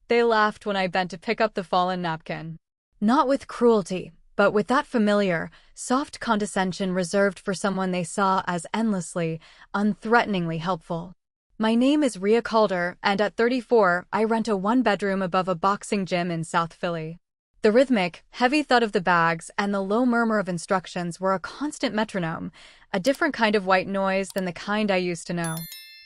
They laughed when I bent to pick up the fallen napkin. Not with cruelty, but with that familiar, soft condescension reserved for someone they saw as endlessly, unthreateningly helpful. My name is Rhea Calder, and at 34, I rent a one-bedroom above a boxing gym in South Philly. The rhythmic, heavy thud of the bags and the low murmur of instructions were a constant metronome, a different kind of white noise than the kind I used to know.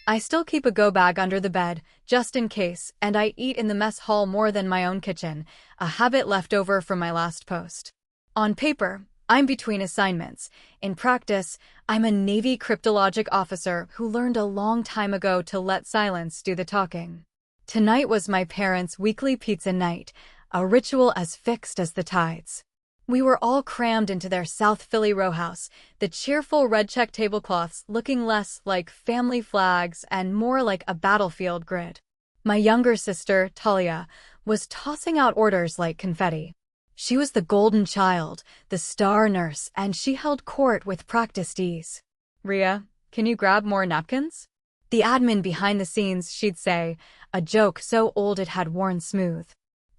I still keep a go bag under the bed, just in case, and I eat in the mess hall more than my own kitchen, a habit left over from my last post. On paper, I'm between assignments. In practice, I'm a Navy cryptologic officer who learned a long time ago to let silence do the talking. Tonight was my parents' weekly pizza night, a ritual as fixed as the tides. We were all crammed into their South Philly row house, the cheerful red check tablecloths looking less like family flags and more like a battlefield grid. My younger sister, Talia, was tossing out orders like confetti. She was the golden child, the star nurse, and she held court with practiced ease. "Rhea, can you grab more napkins?" The admin behind the scenes, she'd say, a joke so old it had worn smooth.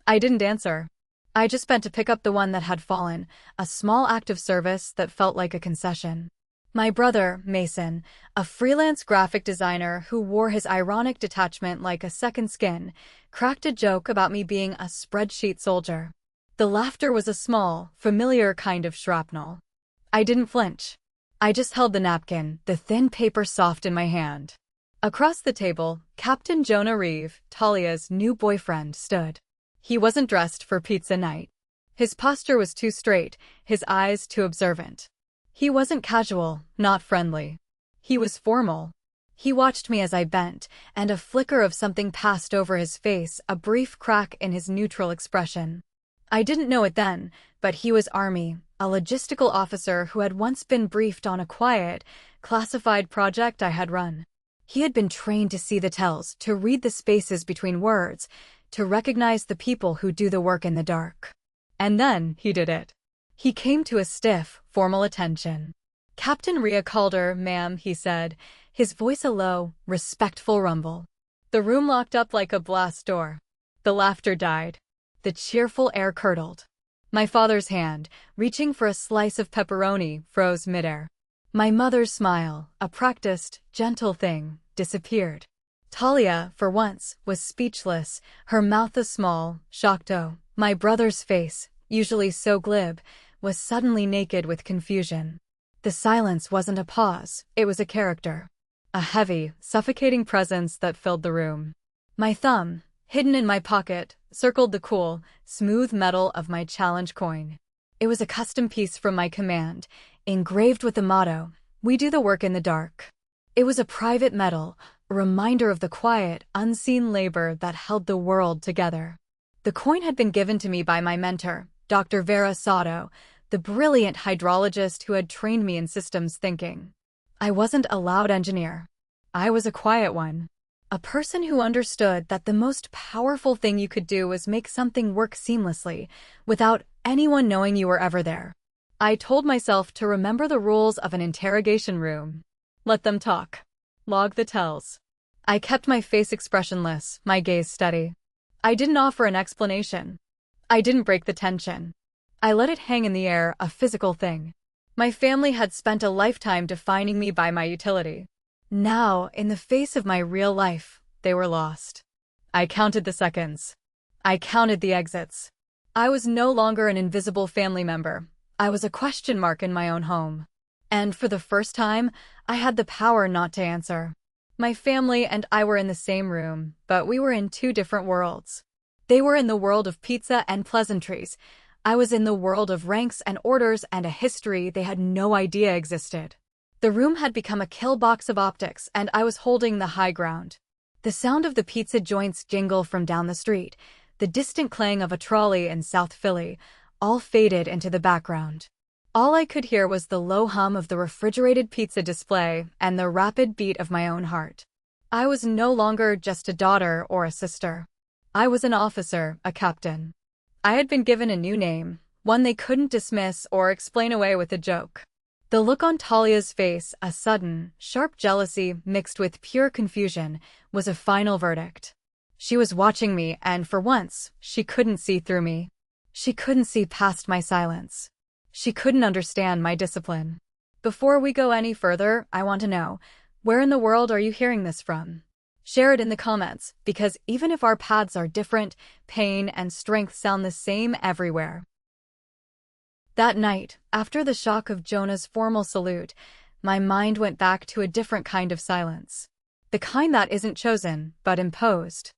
I didn't answer. I just bent to pick up the one that had fallen, a small act of service that felt like a concession. My brother, Mason, a freelance graphic designer who wore his ironic detachment like a second skin, cracked a joke about me being a spreadsheet soldier. The laughter was a small, familiar kind of shrapnel. I didn't flinch. I just held the napkin, the thin paper soft in my hand. Across the table, Captain Jonah Reeve, Talia's new boyfriend, stood. He wasn't dressed for pizza night. His posture was too straight, his eyes too observant. He wasn't casual, not friendly. He was formal. He watched me as I bent, and a flicker of something passed over his face, a brief crack in his neutral expression. I didn't know it then, but he was Army, a logistical officer who had once been briefed on a quiet, classified project I had run. He had been trained to see the tells, to read the spaces between words, to recognize the people who do the work in the dark. And then he did it. He came to a stiff, formal attention. "Captain Rhea Calder, ma'am," he said, his voice a low, respectful rumble. The room locked up like a blast door. The laughter died. The cheerful air curdled. My father's hand, reaching for a slice of pepperoni, froze midair. My mother's smile, a practiced, gentle thing, disappeared. Talia, for once, was speechless, her mouth a small, shocked O. My brother's face, usually so glib, was suddenly naked with confusion. The silence wasn't a pause, it was a character. A heavy, suffocating presence that filled the room. My thumb, hidden in my pocket, circled the cool, smooth metal of my challenge coin. It was a custom piece from my command, engraved with the motto, "We do the work in the dark." It was a private medal, a reminder of the quiet, unseen labor that held the world together. The coin had been given to me by my mentor, Dr. Vera Sato, the brilliant hydrologist who had trained me in systems thinking. I wasn't a loud engineer. I was a quiet one. A person who understood that the most powerful thing you could do was make something work seamlessly, without anyone knowing you were ever there. I told myself to remember the rules of an interrogation room. Let them talk. Log the tells. I kept my face expressionless, my gaze steady. I didn't offer an explanation. I didn't break the tension. I let it hang in the air, a physical thing. My family had spent a lifetime defining me by my utility. Now, in the face of my real life, they were lost. I counted the seconds. I counted the exits. I was no longer an invisible family member. I was a question mark in my own home. And for the first time, I had the power not to answer. My family and I were in the same room, but we were in two different worlds. They were in the world of pizza and pleasantries. I was in the world of ranks and orders and a history they had no idea existed. The room had become a kill box of optics, and I was holding the high ground. The sound of the pizza joints jingle from down the street, the distant clang of a trolley in South Philly, all faded into the background. All I could hear was the low hum of the refrigerated pizza display and the rapid beat of my own heart. I was no longer just a daughter or a sister. I was an officer, a captain. I had been given a new name, one they couldn't dismiss or explain away with a joke. The look on Talia's face, a sudden, sharp jealousy mixed with pure confusion, was a final verdict. She was watching me, and for once, she couldn't see through me. She couldn't see past my silence. She couldn't understand my discipline. Before we go any further, I want to know, where in the world are you hearing this from? Share it in the comments, because even if our paths are different, pain and strength sound the same everywhere. That night, after the shock of Jonah's formal salute, my mind went back to a different kind of silence. The kind that isn't chosen, but imposed.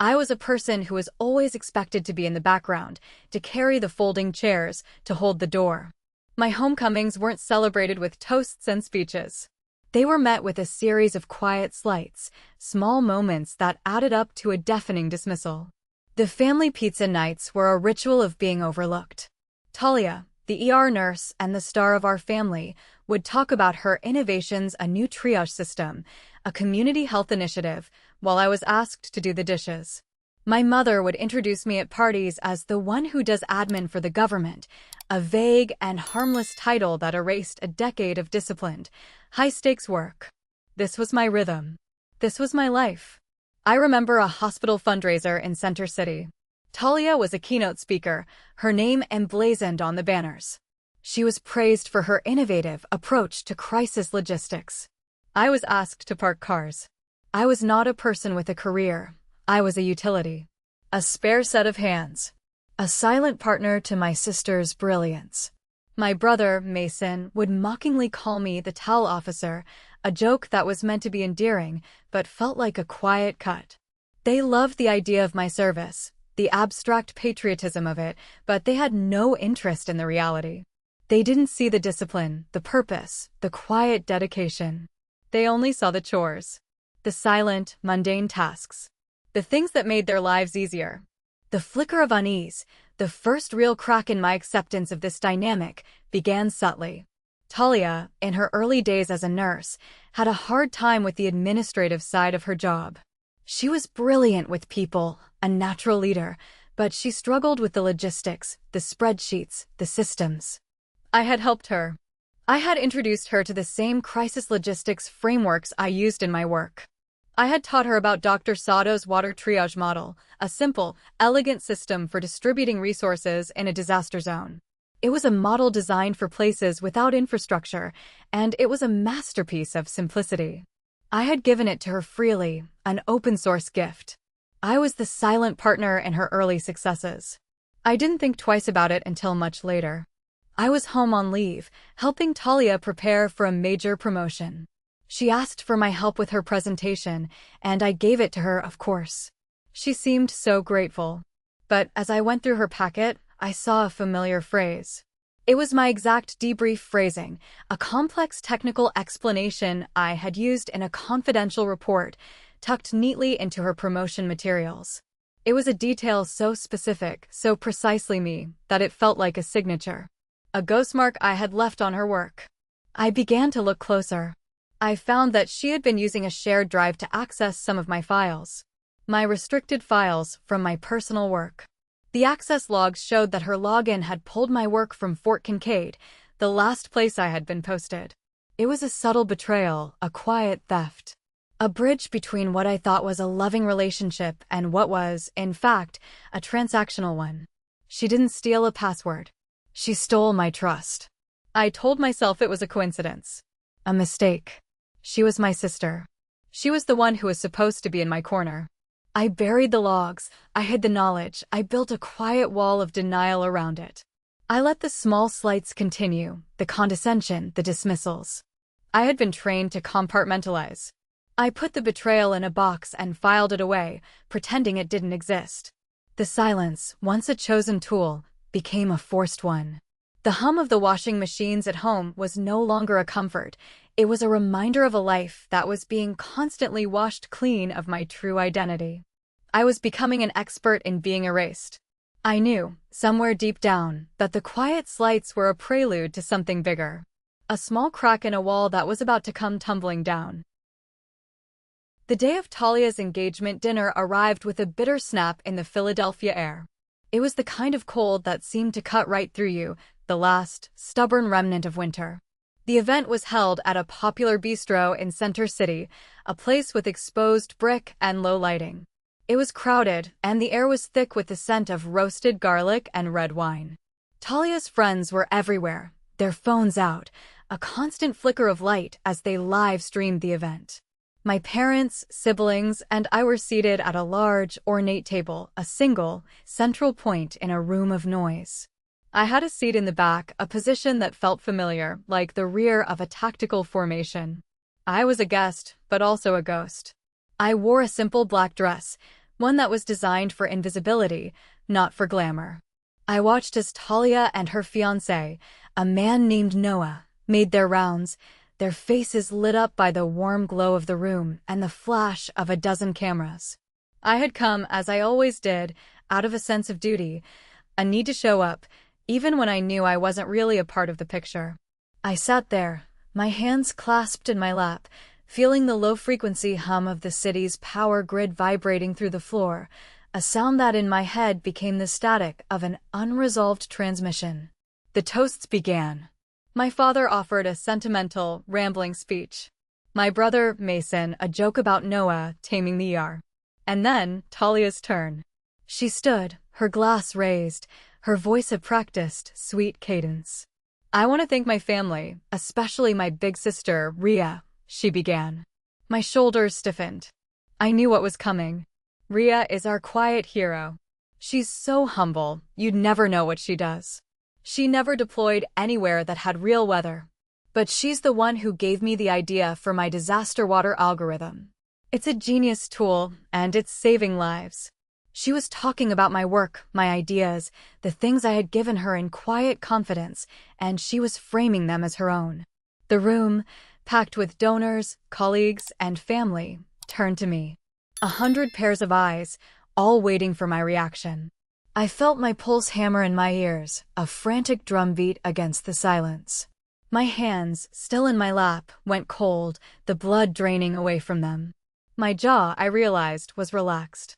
I was a person who was always expected to be in the background, to carry the folding chairs, to hold the door. My homecomings weren't celebrated with toasts and speeches. They were met with a series of quiet slights, small moments that added up to a deafening dismissal. The family pizza nights were a ritual of being overlooked. Talia, the ER nurse and the star of our family, would talk about her innovations, a new triage system, a community health initiative, while I was asked to do the dishes. My mother would introduce me at parties as the one who does admin for the government, a vague and harmless title that erased a decade of disciplined, high-stakes work. This was my rhythm. This was my life. I remember a hospital fundraiser in Center City. Talia was a keynote speaker, her name emblazoned on the banners. She was praised for her innovative approach to crisis logistics. I was asked to park cars. I was not a person with a career. I was a utility. A spare set of hands. A silent partner to my sister's brilliance. My brother, Mason, would mockingly call me the towel officer, a joke that was meant to be endearing, but felt like a quiet cut. They loved the idea of my service, the abstract patriotism of it, but they had no interest in the reality. They didn't see the discipline, the purpose, the quiet dedication. They only saw the chores. The silent, mundane tasks. The things that made their lives easier. The flicker of unease, the first real crack in my acceptance of this dynamic, began subtly. Talia, in her early days as a nurse, had a hard time with the administrative side of her job. She was brilliant with people, a natural leader, but she struggled with the logistics, the spreadsheets, the systems. I had helped her. I had introduced her to the same crisis logistics frameworks I used in my work. I had taught her about Dr. Sato's water triage model, a simple, elegant system for distributing resources in a disaster zone. It was a model designed for places without infrastructure, and it was a masterpiece of simplicity. I had given it to her freely, an open-source gift. I was the silent partner in her early successes. I didn't think twice about it until much later. I was home on leave, helping Talia prepare for a major promotion. She asked for my help with her presentation, and I gave it to her, of course. She seemed so grateful. But as I went through her packet, I saw a familiar phrase. It was my exact debrief phrasing, a complex technical explanation I had used in a confidential report, tucked neatly into her promotion materials. It was a detail so specific, so precisely me, that it felt like a signature. A ghostmark I had left on her work. I began to look closer. I found that she had been using a shared drive to access some of my files. My restricted files from my personal work. The access logs showed that her login had pulled my work from Fort Kincaid, the last place I had been posted. It was a subtle betrayal, a quiet theft. A bridge between what I thought was a loving relationship and what was, in fact, a transactional one. She didn't steal a password. She stole my trust. I told myself it was a coincidence. A mistake. She was my sister. She was the one who was supposed to be in my corner. I buried the logs, I hid the knowledge, I built a quiet wall of denial around it. I let the small slights continue, the condescension, the dismissals. I had been trained to compartmentalize. I put the betrayal in a box and filed it away, pretending it didn't exist. The silence, once a chosen tool, became a forced one. The hum of the washing machines at home was no longer a comfort. It was a reminder of a life that was being constantly washed clean of my true identity. I was becoming an expert in being erased. I knew, somewhere deep down, that the quiet slights were a prelude to something bigger. A small crack in a wall that was about to come tumbling down. The day of Talia's engagement dinner arrived with a bitter snap in the Philadelphia air. It was the kind of cold that seemed to cut right through you, the last, stubborn remnant of winter. The event was held at a popular bistro in Center City, a place with exposed brick and low lighting. It was crowded, and the air was thick with the scent of roasted garlic and red wine. Talia's friends were everywhere, their phones out, a constant flicker of light as they live-streamed the event. My parents, siblings, and I were seated at a large, ornate table, a single, central point in a room of noise. I had a seat in the back, a position that felt familiar, like the rear of a tactical formation. I was a guest, but also a ghost. I wore a simple black dress, one that was designed for invisibility, not for glamour. I watched as Talia and her fiancé, a man named Noah, made their rounds, their faces lit up by the warm glow of the room and the flash of a dozen cameras. I had come, as I always did, out of a sense of duty, a need to show up, even when I knew I wasn't really a part of the picture. I sat there, my hands clasped in my lap, feeling the low-frequency hum of the city's power grid vibrating through the floor, a sound that in my head became the static of an unresolved transmission. The toasts began. My father offered a sentimental, rambling speech. My brother, Mason, a joke about Noah taming the Yar. And then, Talia's turn. She stood, her glass raised, her voice a practiced, sweet cadence. "I want to thank my family, especially my big sister, Rhea," she began. My shoulders stiffened. I knew what was coming. Rhea is our quiet hero. She's so humble, you'd never know what she does. She never deployed anywhere that had real weather. But she's the one who gave me the idea for my disaster water algorithm. It's a genius tool, and it's saving lives. She was talking about my work, my ideas, the things I had given her in quiet confidence, and she was framing them as her own. The room, packed with donors, colleagues, and family, turned to me. 100 pairs of eyes, all waiting for my reaction. I felt my pulse hammer in my ears, a frantic drumbeat against the silence. My hands, still in my lap, went cold, the blood draining away from them. My jaw, I realized, was relaxed.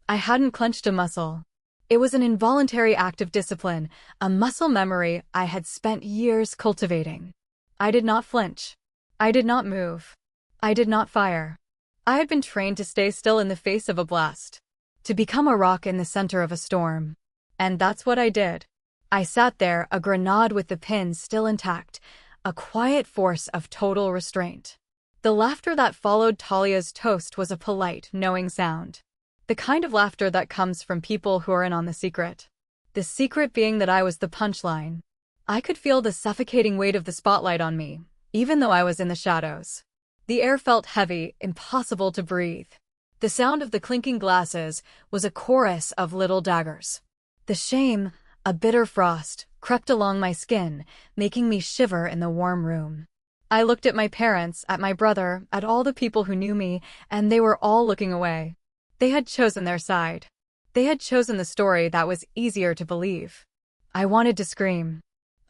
I hadn't clenched a muscle. It was an involuntary act of discipline, a muscle memory I had spent years cultivating. I did not flinch. I did not move. I did not fire. I had been trained to stay still in the face of a blast, to become a rock in the center of a storm. And that's what I did. I sat there, a grenade with the pins still intact, a quiet force of total restraint. The laughter that followed Talia's toast was a polite, knowing sound. The kind of laughter that comes from people who are in on the secret. The secret being that I was the punchline. I could feel the suffocating weight of the spotlight on me, even though I was in the shadows. The air felt heavy, impossible to breathe. The sound of the clinking glasses was a chorus of little daggers. The shame, a bitter frost, crept along my skin, making me shiver in the warm room. I looked at my parents, at my brother, at all the people who knew me, and they were all looking away. They had chosen their side. They had chosen the story that was easier to believe. I wanted to scream.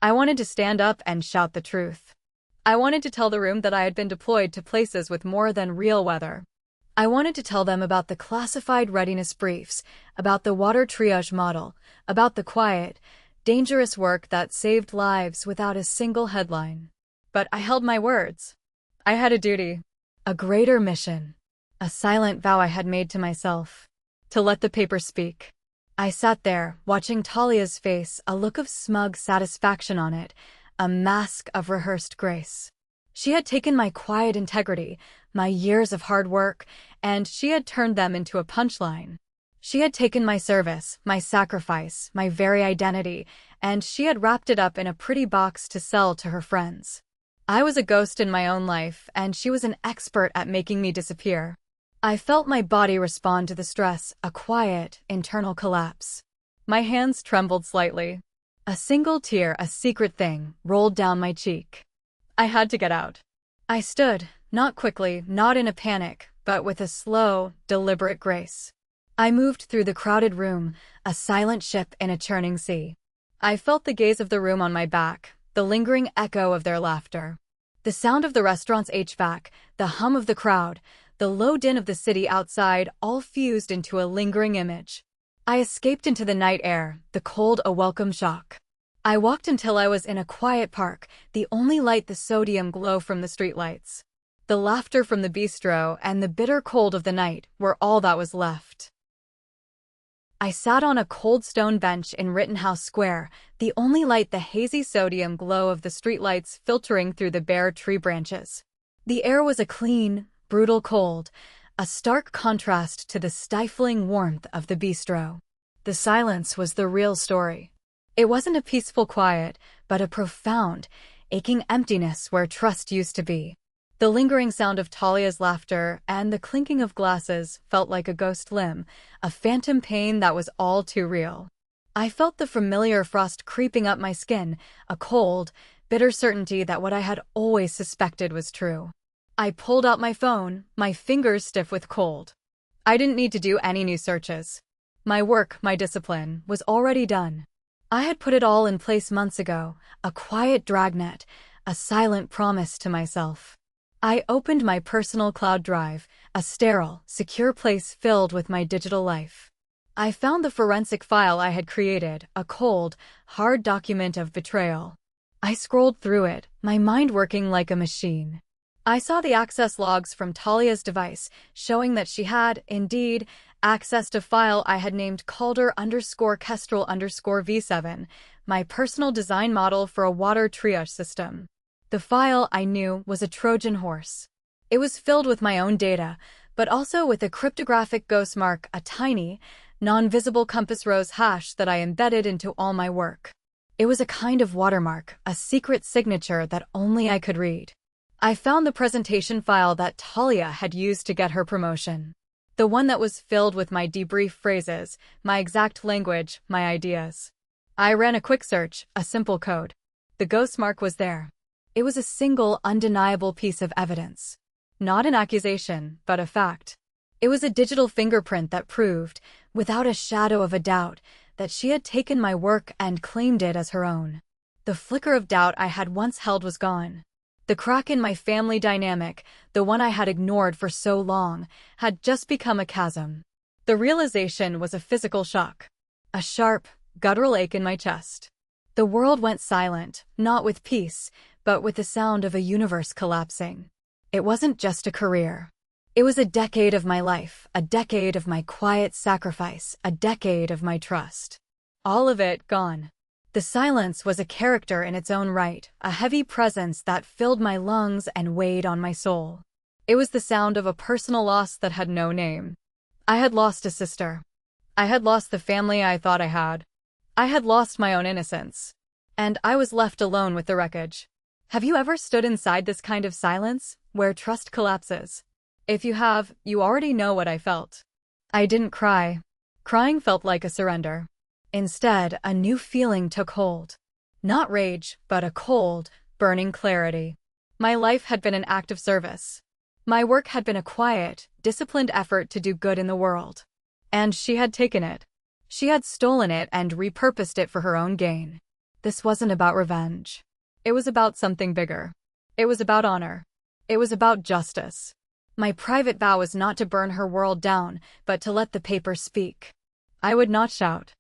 I wanted to stand up and shout the truth. I wanted to tell the room that I had been deployed to places with more than real weather. I wanted to tell them about the classified readiness briefs, about the water triage model, about the quiet, dangerous work that saved lives without a single headline. But I held my words. I had a duty, a greater mission, a silent vow I had made to myself, to let the paper speak. I sat there, watching Talia's face, a look of smug satisfaction on it, a mask of rehearsed grace. She had taken my quiet integrity, my years of hard work, and she had turned them into a punchline. She had taken my service, my sacrifice, my very identity, and she had wrapped it up in a pretty box to sell to her friends. I was a ghost in my own life, and she was an expert at making me disappear. I felt my body respond to the stress, a quiet, internal collapse. My hands trembled slightly. A single tear, a secret thing, rolled down my cheek. I had to get out. I stood, not quickly, not in a panic, but with a slow, deliberate grace. I moved through the crowded room, a silent ship in a churning sea. I felt the gaze of the room on my back, the lingering echo of their laughter. The sound of the restaurant's HVAC, the hum of the crowd, the low din of the city outside all fused into a lingering image. I escaped into the night air, the cold a welcome shock. I walked until I was in a quiet park, the only light the sodium glow from the streetlights. The laughter from the bistro and the bitter cold of the night were all that was left. I sat on a cold stone bench in Rittenhouse Square, the only light the hazy sodium glow of the streetlights filtering through the bare tree branches. The air was a clean, brutal cold, a stark contrast to the stifling warmth of the bistro. The silence was the real story. It wasn't a peaceful quiet, but a profound, aching emptiness where trust used to be. The lingering sound of Talia's laughter and the clinking of glasses felt like a ghost limb, a phantom pain that was all too real. I felt the familiar frost creeping up my skin, a cold, bitter certainty that what I had always suspected was true. I pulled out my phone, my fingers stiff with cold. I didn't need to do any new searches. My work, my discipline, was already done. I had put it all in place months ago, a quiet dragnet, a silent promise to myself. I opened my personal cloud drive, a sterile, secure place filled with my digital life. I found the forensic file I had created, a cold, hard document of betrayal. I scrolled through it, my mind working like a machine. I saw the access logs from Talia's device, showing that she had, indeed, accessed a file I had named Calder_Kestrel_V7, my personal design model for a water triage system. The file, I knew, was a Trojan horse. It was filled with my own data, but also with a cryptographic ghost mark, a tiny, non-visible compass rose hash that I embedded into all my work. It was a kind of watermark, a secret signature that only I could read. I found the presentation file that Talia had used to get her promotion. The one that was filled with my debrief phrases, my exact language, my ideas. I ran a quick search, a simple code. The ghost mark was there. It was a single, undeniable piece of evidence. Not an accusation, but a fact. It was a digital fingerprint that proved, without a shadow of a doubt, that she had taken my work and claimed it as her own. The flicker of doubt I had once held was gone. The crack in my family dynamic, the one I had ignored for so long, had just become a chasm. The realization was a physical shock. A sharp, guttural ache in my chest. The world went silent, not with peace, but with the sound of a universe collapsing. It wasn't just a career. It was a decade of my life, a decade of my quiet sacrifice, a decade of my trust. All of it gone. The silence was a character in its own right, a heavy presence that filled my lungs and weighed on my soul. It was the sound of a personal loss that had no name. I had lost a sister. I had lost the family I thought I had. I had lost my own innocence. And I was left alone with the wreckage. Have you ever stood inside this kind of silence, where trust collapses? If you have, you already know what I felt. I didn't cry. Crying felt like a surrender. Instead, a new feeling took hold. Not rage, but a cold, burning clarity. My life had been an act of service. My work had been a quiet, disciplined effort to do good in the world. And she had taken it. She had stolen it and repurposed it for her own gain. This wasn't about revenge. It was about something bigger. It was about honor. It was about justice. My private vow was not to burn her world down, but to let the paper speak. I would not shout.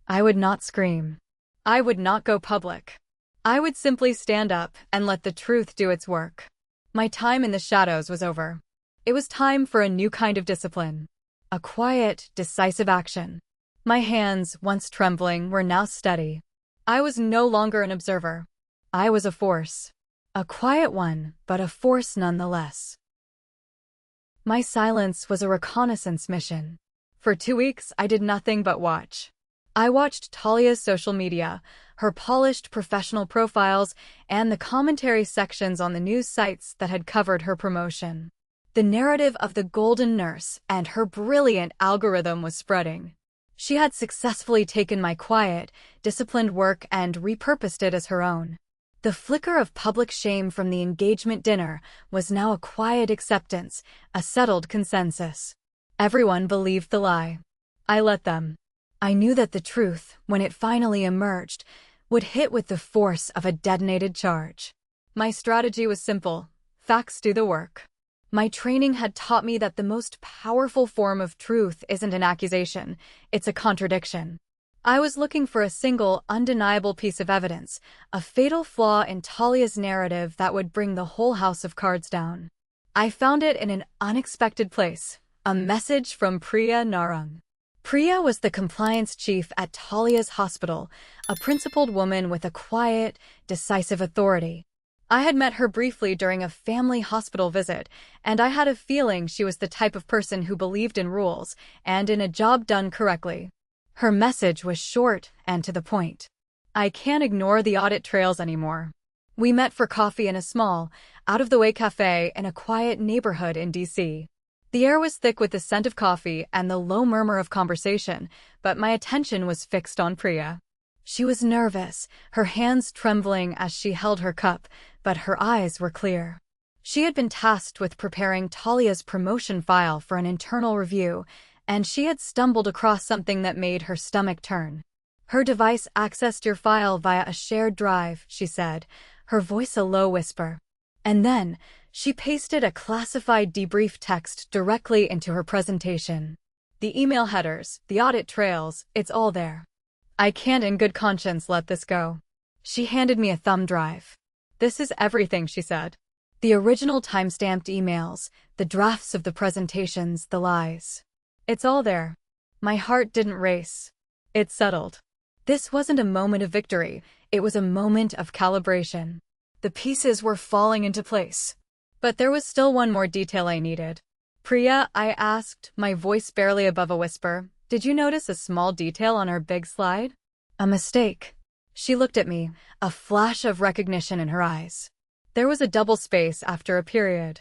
I would not scream. I would not go public. I would simply stand up and let the truth do its work. My time in the shadows was over. It was time for a new kind of discipline. A quiet, decisive action. My hands, once trembling, were now steady. I was no longer an observer. I was a force. A quiet one, but a force nonetheless. My silence was a reconnaissance mission. For 2 weeks, I did nothing but watch. I watched Talia's social media, her polished professional profiles, and the commentary sections on the news sites that had covered her promotion. The narrative of the golden nurse and her brilliant algorithm was spreading. She had successfully taken my quiet, disciplined work and repurposed it as her own. The flicker of public shame from the engagement dinner was now a quiet acceptance, a settled consensus. Everyone believed the lie. I let them. I knew that the truth, when it finally emerged, would hit with the force of a detonated charge. My strategy was simple: facts do the work. My training had taught me that the most powerful form of truth isn't an accusation, it's a contradiction. I was looking for a single, undeniable piece of evidence, a fatal flaw in Talia's narrative that would bring the whole house of cards down. I found it in an unexpected place, a message from Priya. Priya was the compliance chief at Talia's hospital, a principled woman with a quiet, decisive authority. I had met her briefly during a family hospital visit, and I had a feeling she was the type of person who believed in rules and in a job done correctly. Her message was short and to the point. I can't ignore the audit trails anymore. We met for coffee in a small, out-of-the-way cafe in a quiet neighborhood in D.C. The air was thick with the scent of coffee and the low murmur of conversation, but my attention was fixed on Priya. She was nervous, her hands trembling as she held her cup, but her eyes were clear. She had been tasked with preparing Talia's promotion file for an internal review, and she had stumbled across something that made her stomach turn. Her device accessed your file via a shared drive, she said, her voice a low whisper. And then, she pasted a classified debrief text directly into her presentation. The email headers, the audit trails, it's all there. I can't in good conscience let this go. She handed me a thumb drive. This is everything, she said. The original timestamped emails, the drafts of the presentations, the lies. It's all there. My heart didn't race. It settled. This wasn't a moment of victory, it was a moment of calibration. The pieces were falling into place. But there was still one more detail I needed. Priya, I asked, my voice barely above a whisper, did you notice a small detail on our big slide? A mistake. She looked at me, a flash of recognition in her eyes. There was a double space after a period.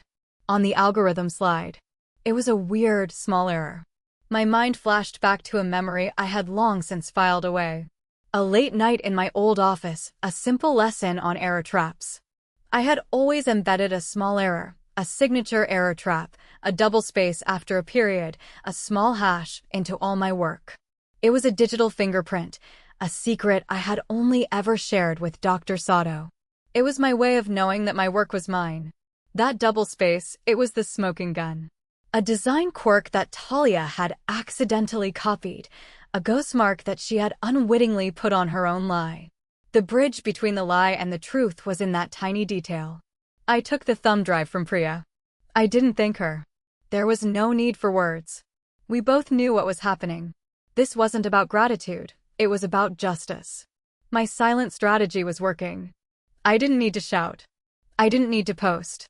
On the algorithm slide. It was a weird, small error. My mind flashed back to a memory I had long since filed away. A late night in my old office, a simple lesson on error traps. I had always embedded a small error, a signature error trap, a double space after a period, a small hash, into all my work. It was a digital fingerprint, a secret I had only ever shared with Dr. Sato. It was my way of knowing that my work was mine. That double space, it was the smoking gun. A design quirk that Talia had accidentally copied, a ghost mark that she had unwittingly put on her own lie. The bridge between the lie and the truth was in that tiny detail. I took the thumb drive from Priya. I didn't thank her. There was no need for words. We both knew what was happening. This wasn't about gratitude, it was about justice. My silent strategy was working. I didn't need to shout. I didn't need to post.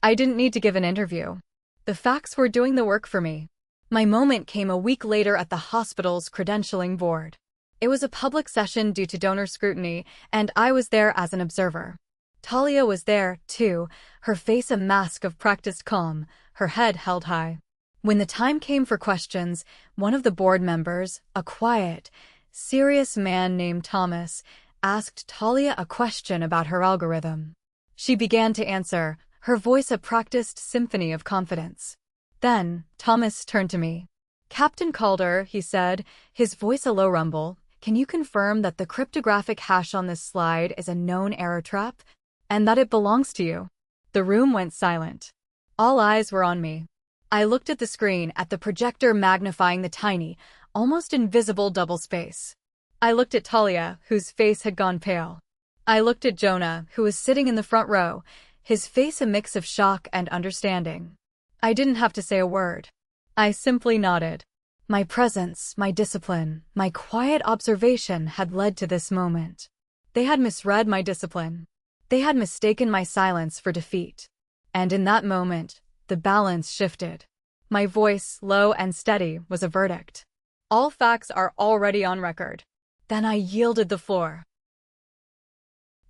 I didn't need to give an interview. The facts were doing the work for me. My moment came a week later at the hospital's credentialing board. It was a public session due to donor scrutiny, and I was there as an observer. Talia was there, too, her face a mask of practiced calm, her head held high. When the time came for questions, one of the board members, a quiet, serious man named Thomas, asked Talia a question about her algorithm. She began to answer, her voice a practiced symphony of confidence. Then, Thomas turned to me. Captain Calder, he said, his voice a low rumble, can you confirm that the cryptographic hash on this slide is a known error trap, and that it belongs to you? The room went silent. All eyes were on me. I looked at the screen, at the projector magnifying the tiny, almost invisible double space. I looked at Talia, whose face had gone pale. I looked at Jonah, who was sitting in the front row, his face a mix of shock and understanding. I didn't have to say a word. I simply nodded. My presence, my discipline, my quiet observation had led to this moment. They had misread my discipline. They had mistaken my silence for defeat. And in that moment, the balance shifted. My voice, low and steady, was a verdict. All facts are already on record. Then I yielded the floor.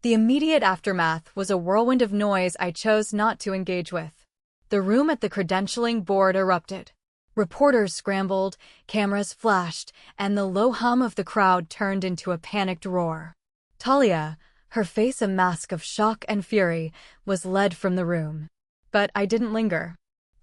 The immediate aftermath was a whirlwind of noise I chose not to engage with. The room at the credentialing board erupted. Reporters scrambled, cameras flashed, and the low hum of the crowd turned into a panicked roar. Talia, her face a mask of shock and fury, was led from the room. But I didn't linger.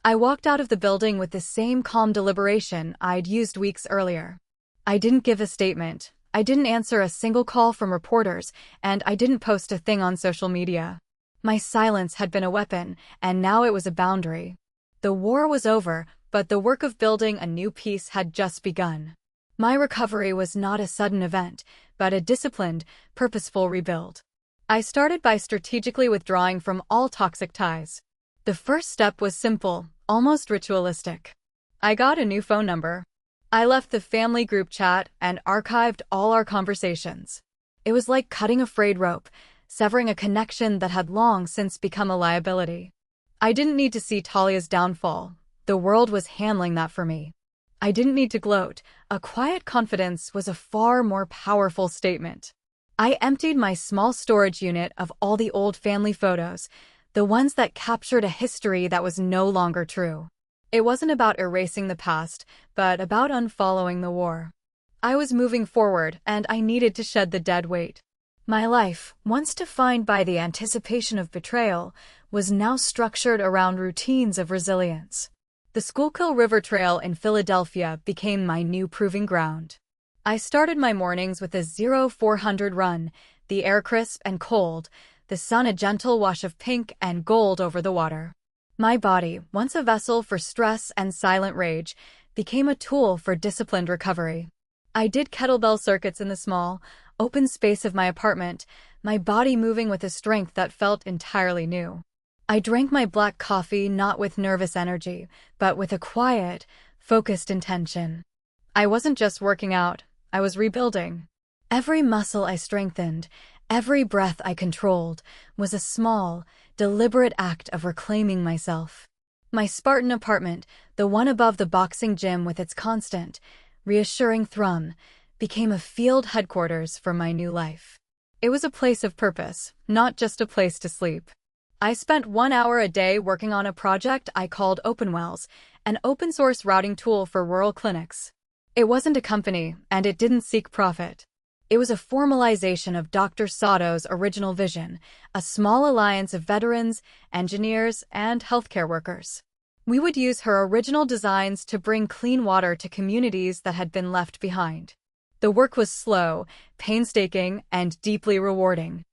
I walked out of the building with the same calm deliberation I'd used weeks earlier. I didn't give a statement, I didn't answer a single call from reporters, and I didn't post a thing on social media. My silence had been a weapon, and now it was a boundary. The war was over, but the work of building a new peace had just begun. My recovery was not a sudden event, but a disciplined, purposeful rebuild. I started by strategically withdrawing from all toxic ties. The first step was simple, almost ritualistic. I got a new phone number. I left the family group chat and archived all our conversations. It was like cutting a frayed rope, severing a connection that had long since become a liability. I didn't need to see Talia's downfall. The world was handling that for me. I didn't need to gloat. A quiet confidence was a far more powerful statement. I emptied my small storage unit of all the old family photos, the ones that captured a history that was no longer true. It wasn't about erasing the past, but about unfollowing the war. I was moving forward, and I needed to shed the dead weight. My life, once defined by the anticipation of betrayal, was now structured around routines of resilience. The Schuylkill River Trail in Philadelphia became my new proving ground. I started my mornings with a 0-400 run, the air crisp and cold, the sun a gentle wash of pink and gold over the water. My body, once a vessel for stress and silent rage, became a tool for disciplined recovery. I did kettlebell circuits in the small, open space of my apartment, my body moving with a strength that felt entirely new. I drank my black coffee not with nervous energy, but with a quiet, focused intention. I wasn't just working out, I was rebuilding. Every muscle I strengthened, every breath I controlled, was a small, deliberate act of reclaiming myself. My Spartan apartment, the one above the boxing gym with its constant, reassuring thrum, became a field headquarters for my new life. It was a place of purpose, not just a place to sleep. I spent 1 hour a day working on a project I called OpenWells, an open-source routing tool for rural clinics. It wasn't a company, and it didn't seek profit. It was a formalization of Dr. Sato's original vision, a small alliance of veterans, engineers, and healthcare workers. We would use her original designs to bring clean water to communities that had been left behind. The work was slow, painstaking, and deeply rewarding.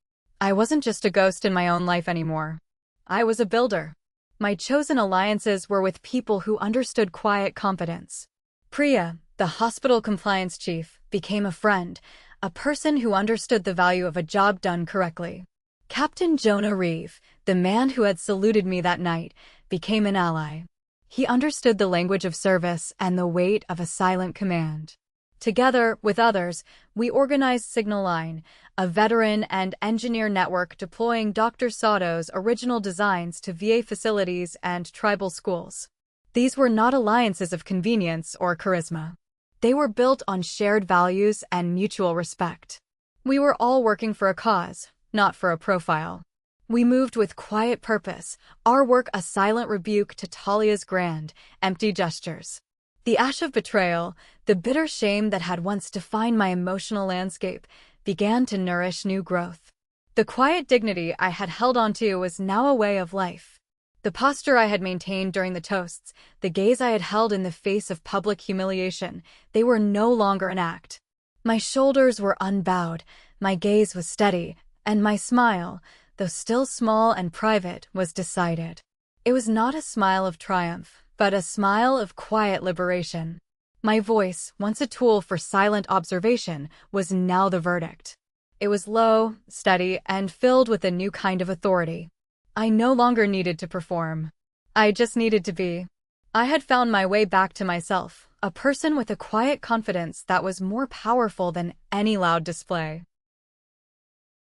I wasn't just a ghost in my own life anymore. I was a builder. My chosen alliances were with people who understood quiet competence. Priya, the hospital compliance chief, became a friend, a person who understood the value of a job done correctly. Captain Jonah Reeve, the man who had saluted me that night, became an ally. He understood the language of service and the weight of a silent command. Together, with others, we organized Signal Line, a veteran and engineer network deploying Dr. Sato's original designs to VA facilities and tribal schools. These were not alliances of convenience or charisma. They were built on shared values and mutual respect. We were all working for a cause, not for a profile. We moved with quiet purpose, our work a silent rebuke to Talia's grand, empty gestures. The ash of betrayal, the bitter shame that had once defined my emotional landscape, began to nourish new growth. The quiet dignity I had held onto was now a way of life. The posture I had maintained during the toasts, the gaze I had held in the face of public humiliation, they were no longer an act. My shoulders were unbowed, my gaze was steady, and my smile, though still small and private, was decided. It was not a smile of triumph, but a smile of quiet liberation. My voice, once a tool for silent observation, was now the verdict. It was low, steady, and filled with a new kind of authority. I no longer needed to perform. I just needed to be. I had found my way back to myself, a person with a quiet confidence that was more powerful than any loud display.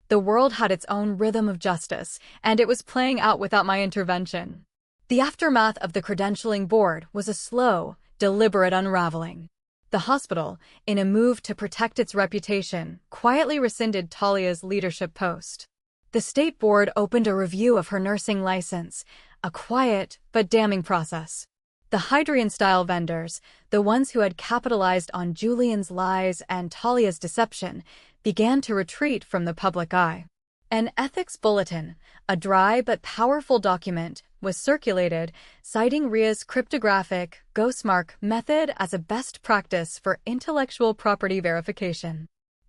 The world had its own rhythm of justice, and it was playing out without my intervention. The aftermath of the credentialing board was a slow, deliberate unraveling. The hospital, in a move to protect its reputation, quietly rescinded Talia's leadership post. The state board opened a review of her nursing license, a quiet but damning process. The Hydrian-style vendors, the ones who had capitalized on Julian's lies and Talia's deception, began to retreat from the public eye. An ethics bulletin, a dry but powerful document, was circulated, citing Rhea's cryptographic ghostmark method as a best practice for intellectual property verification.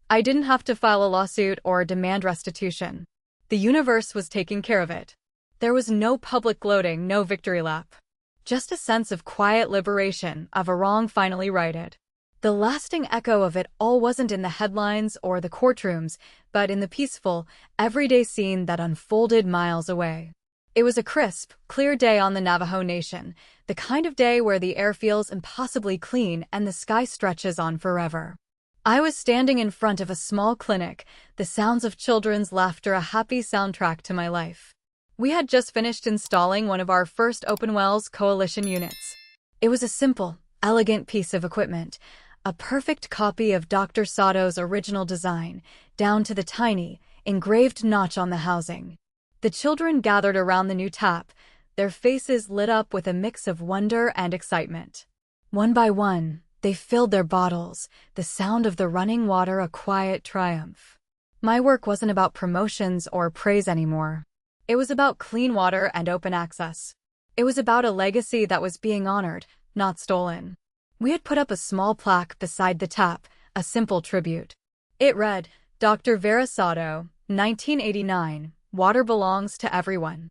I didn't have to file a lawsuit or demand restitution. The universe was taking care of it. There was no public gloating, no victory lap. Just a sense of quiet liberation, of a wrong finally righted. The lasting echo of it all wasn't in the headlines or the courtrooms, but in the peaceful, everyday scene that unfolded miles away. It was a crisp, clear day on the Navajo Nation, the kind of day where the air feels impossibly clean and the sky stretches on forever. I was standing in front of a small clinic, the sounds of children's laughter a happy soundtrack to my life. We had just finished installing one of our first Open Wells Coalition units. It was a simple, elegant piece of equipment, a perfect copy of Dr. Sato's original design, down to the tiny, engraved notch on the housing. The children gathered around the new tap, their faces lit up with a mix of wonder and excitement. One by one, they filled their bottles, the sound of the running water a quiet triumph. My work wasn't about promotions or praise anymore. It was about clean water and open access. It was about a legacy that was being honored, not stolen. We had put up a small plaque beside the tap, a simple tribute. It read, Dr. Vera Sato, 1989, water belongs to everyone.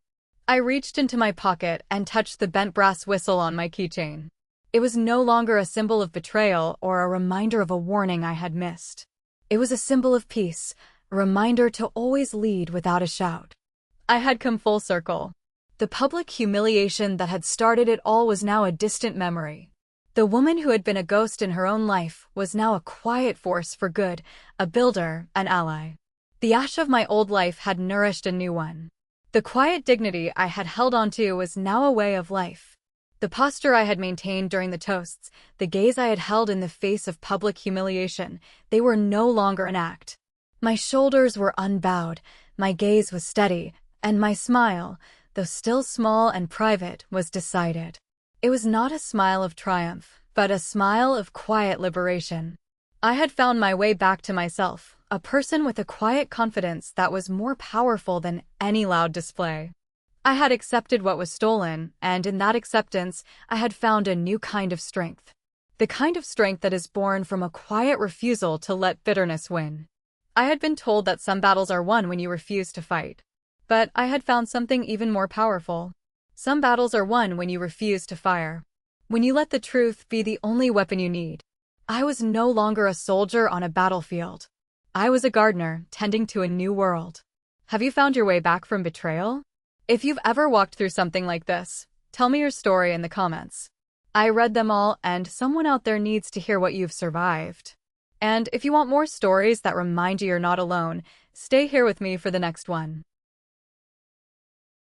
I reached into my pocket and touched the bent brass whistle on my keychain. It was no longer a symbol of betrayal or a reminder of a warning I had missed. It was a symbol of peace, a reminder to always lead without a shout. I had come full circle. The public humiliation that had started it all was now a distant memory. The woman who had been a ghost in her own life was now a quiet force for good, a builder, an ally. The ash of my old life had nourished a new one. The quiet dignity I had held onto was now a way of life. The posture I had maintained during the toasts, the gaze I had held in the face of public humiliation, they were no longer an act. My shoulders were unbowed, my gaze was steady, and my smile, though still small and private, was decided. It was not a smile of triumph, but a smile of quiet liberation. I had found my way back to myself, a person with a quiet confidence that was more powerful than any loud display. I had accepted what was stolen, and in that acceptance, I had found a new kind of strength. The kind of strength that is born from a quiet refusal to let bitterness win. I had been told that some battles are won when you refuse to fight. But I had found something even more powerful. Some battles are won when you refuse to fire. When you let the truth be the only weapon you need. I was no longer a soldier on a battlefield. I was a gardener tending to a new world. Have you found your way back from betrayal? If you've ever walked through something like this, tell me your story in the comments. I read them all, and someone out there needs to hear what you've survived. And if you want more stories that remind you you're not alone, stay here with me for the next one.